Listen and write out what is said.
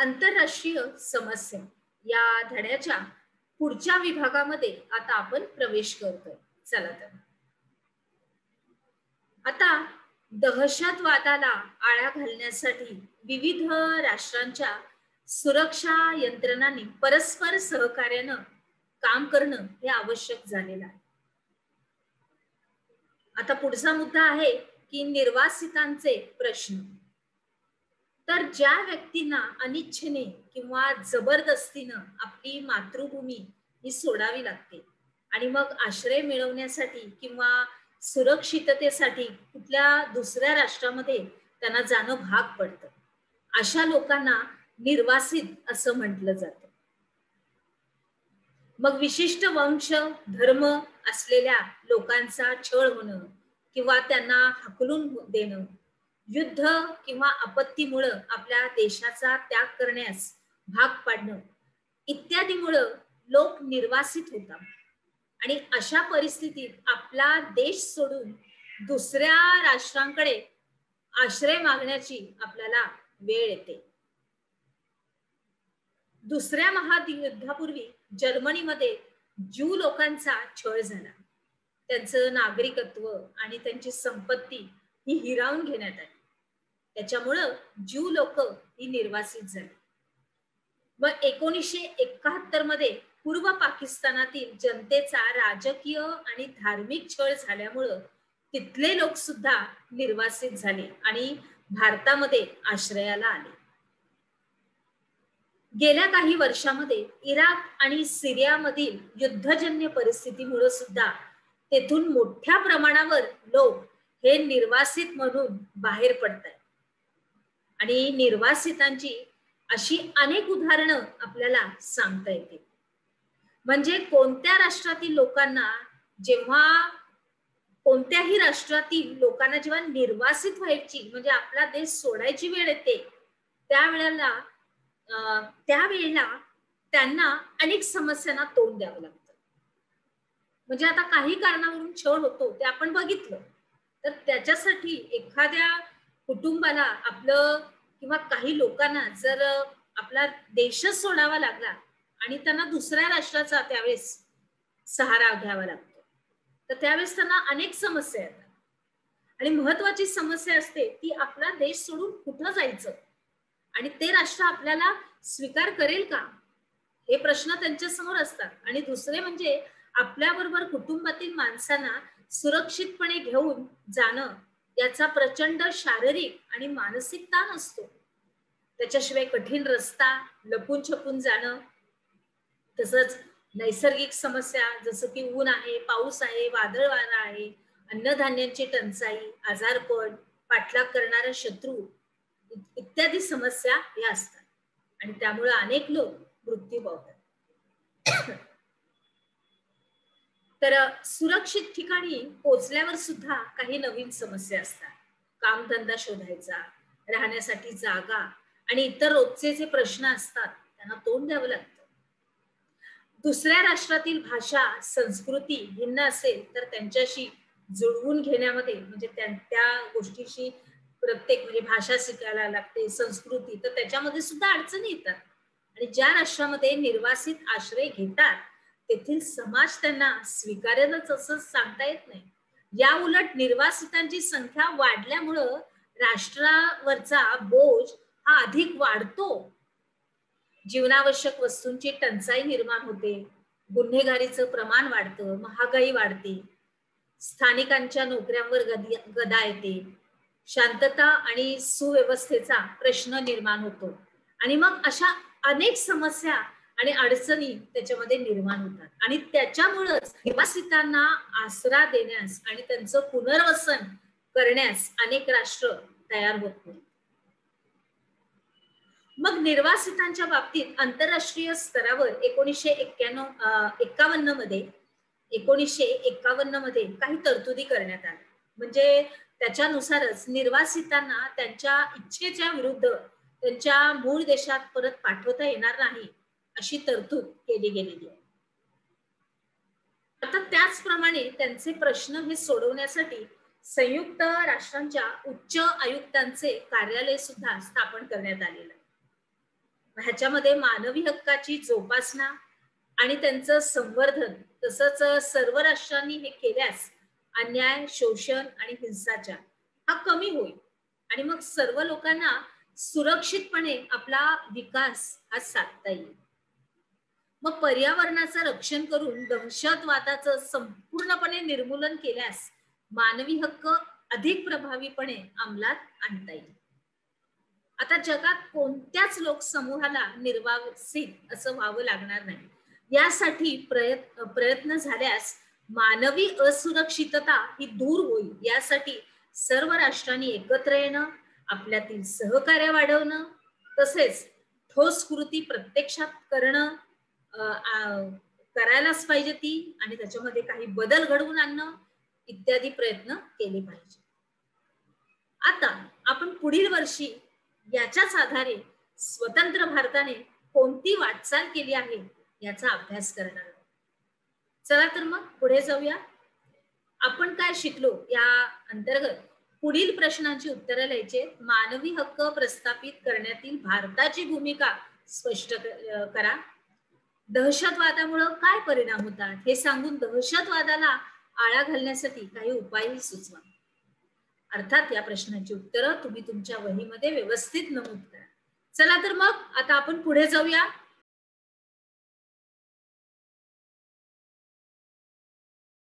आंतरराष्ट्रीय समस्या या धड्याच्या पुढच्या विभागामध्ये आता आपण प्रवेश करतोय. चला तर आता दहशतवादाला आळा घालण्यासाठी विविध राष्ट्रांच्या सुरक्षा यंत्रणांनी परस्पर सहकार्यानं काम करणं हे आवश्यक झालेलं आहे. आता पुढचा मुद्दा आहे की निर्वासितांचे प्रश्न. तर ज्या व्यक्तींना अनिच्छेने किंवा जबरदस्तीनं आपली मातृभूमी ही सोडावी लागते आणि मग आश्रय मिळवण्यासाठी किंवा सुरक्षिततेसाठी कुठल्या दुसऱ्या राष्ट्रामध्ये त्यांना जाणं भाग पडतं, अशा लोकांना निर्वासित असं म्हटलं जातं. मग विशिष्ट वंश धर्म असलेल्या लोकांचा छळ होणं किंवा त्यांना हकलून देणं, युद्ध किंवा आपत्तीमुळं आपल्या देशाचा त्याग करण्यास भाग पाडणं इत्यादीमुळं लोक निर्वासित होतात आणि अशा परिस्थितीत आपला देश सोडून दुसऱ्या राष्ट्रांकडे आश्रय मागण्याची आपल्याला वेळ येते. दुसऱ्या महायुद्धापूर्वी जर्मनीमध्ये ज्यू लोकांचा छळ झाला. त्यांचं नागरिकत्व आणि त्यांची संपत्ती ही हिरावून घेण्यात आली. त्याच्यामुळं ज्यू लोक ही निर्वासित झाली. मग 1971 मध्ये पूर्व पाकिस्तानातील जनतेचा राजकीय आणि धार्मिक छळ झाल्यामुळं तिथले लोक सुद्धा निर्वासित झाले आणि भारतामध्ये आश्रयाला आले. गेल्या काही वर्षामध्ये इराक आणि सिरियामधील युद्धजन्य परिस्थितीमुळे सुद्धा तेथून मोठ्या प्रमाणावर लोक हे निर्वासित म्हणून बाहेर पडतात आणि निर्वासितांची अशी अनेक उदाहरणं आपल्याला सांगता येतील. म्हणजे कोणत्या राष्ट्रातील लोकांना जेव्हा कोणत्याही राष्ट्रातील लोकांना जेव्हा निर्वासित व्हायची म्हणजे आपला देश सोडायची वेळ येते त्यावेळेला त्यांना अनेक समस्यांना तोंड द्यावं लागतं. म्हणजे आता काही कारणावरून छळ होतो ते आपण बघितलं, तर त्याच्यासाठी एखाद्या कुटुंबाला आपलं किंवा काही लोकांना जर आपला देशच सोडावा लागला आणि त्यांना दुसऱ्या राष्ट्राचा त्यावेळेस सहारा घ्यावा लागतो, तर त्यावेळेस त्यांना अनेक समस्या येतात. आणि महत्वाची समस्या असते ती आपला देश सोडून कुठं जायचं आणि ते राष्ट्र आपल्याला स्वीकार करेल का, हे प्रश्न त्यांच्या समोर असतात. आणि दुसरे म्हणजे आपल्याबरोबर कुटुंबातील माणसांना सुरक्षितपणे घेऊन जाणं याचा प्रचंड शारीरिक आणि मानसिक ताण असतो. त्याच्याशिवाय कठीण रस्ता, लपून छपून जाणं, तसंच नैसर्गिक समस्या जसं की ऊन आहे, पाऊस आहे, वादळ वारा आहे, अन्नधान्यांची टंचाई, आजारपण, पाठलाग करणारा शत्रू इत्यादी समस्या या असतात आणि त्यामुळे अनेक लोक मृत्यू पावतात. तर सुरक्षित ठिकाणी पोहोचल्यावर सुद्धा काही नवीन समस्या असतात. कामधंदा शोधायचा, राहण्यासाठी जागा आणि इतर रोजचे जे प्रश्न असतात त्यांना तोंड द्यावं लागतं. दुसऱ्या राष्ट्रातील भाषा संस्कृती भिन्न असेल तर त्यांच्याशी जुळवून घेण्यामध्ये म्हणजे त्या गोष्टीशी प्रत्येक म्हणजे भाषा शिकायला लागते, संस्कृती, तर त्याच्यामध्ये सुद्धा अडचणी येतात. आणि ज्या राष्ट्रामध्ये निर्वासित आश्रय घेतात तेथील समाज त्यांना स्वीकारेलच असं सांगता येत नाही. या उलट निर्वासितांची संख्या वाढल्यामुळं राष्ट्रावरचा बोज हा अधिक वाढतो. जीवनावश्यक वस्तूंची टंचाई निर्माण होते, गुन्हेगारीचं प्रमाण वाढतं, महागाई वाढते, स्थानिकांच्या नोकऱ्यांवर गदा येते, शांतता आणि सुव्यवस्थेचा प्रश्न निर्माण होतो आणि मग अशा अनेक समस्या आणि अडचणी त्याच्यामध्ये निर्माण होतात. आणि त्याच्यामुळेच निर्वासितांना आसरा देण्यास आणि त्यांचं पुनर्वसन करण्यास अनेक राष्ट्र तयार होत नाही. मग निर्वासितांच्या बाबतीत आंतरराष्ट्रीय स्तरावर 1951 मध्ये काही तरतुदी करण्यात आल्या. म्हणजे त्याच्यानुसारच निर्वासितांना त्यांच्या इच्छेच्या विरुद्ध त्यांच्या मूळ देशात परत पाठवता येणार नाही अशी तरतूद केली गेलेली आहे. आता त्याचप्रमाणे त्यांचे प्रश्न हे सोडवण्यासाठी संयुक्त राष्ट्रांच्या उच्च आयुक्तांचे कार्यालय सुद्धा स्थापन करण्यात आलेलं आहे. ह्याच्यामध्ये मानवी हक्काची जोपासना आणि त्यांचं संवर्धन, तसंच सर्व राष्ट्रांनी हे केल्यास अन्याय, शोषण आणि हिंसाचार हा कमी होईल आणि मग सर्व लोकांना सुरक्षितपणे आपला विकास हा साधता येईल. मग पर्यावरणाचं रक्षण करून दहशतवादाचं संपूर्णपणे निर्मूलन केल्यास मानवी हक्क अधिक प्रभावीपणे अंमलात आणता येईल. आता जगात कोणत्याच लोकसमूहाला निर्वासित असं व्हावं लागणार नाही. यासाठी प्रयत्न झाल्यास मानवी असुरक्षितता ही दूर होईल. यासाठी सर्व राष्ट्रांनी एकत्र येणं, आपल्यातील सहकार्य वाढवणं, तसेच ठोस कृती प्रत्यक्षात करणं, करायलाच पाहिजे ती, आणि त्याच्यामध्ये काही बदल घडवून आणणं इत्यादी प्रयत्न केले पाहिजे. आता आपण पुढील वर्षी याच्याच आधारे स्वतंत्र भारताने कोणती वाटचाल केली आहे याचा अभ्यास करणार आहोत. चला तर मग पुढे जाऊया. आपण काय शिकलो या अंतर्गत पुढील प्रश्नांची उत्तरं लिहायचे. मानवी हक्क प्रस्थापित करण्यातील भारताची भूमिका स्पष्ट करा. दहशतवादामुळे काय परिणाम होतात हे सांगून दहशतवादाला आळा घालण्यासाठी काही उपायही सुचवा. अर्थात या प्रश्नांची उत्तरं तुम्ही तुमच्या वहीमध्ये व्यवस्थित नमूद करा. चला तर मग आता आपण पुढे जाऊया.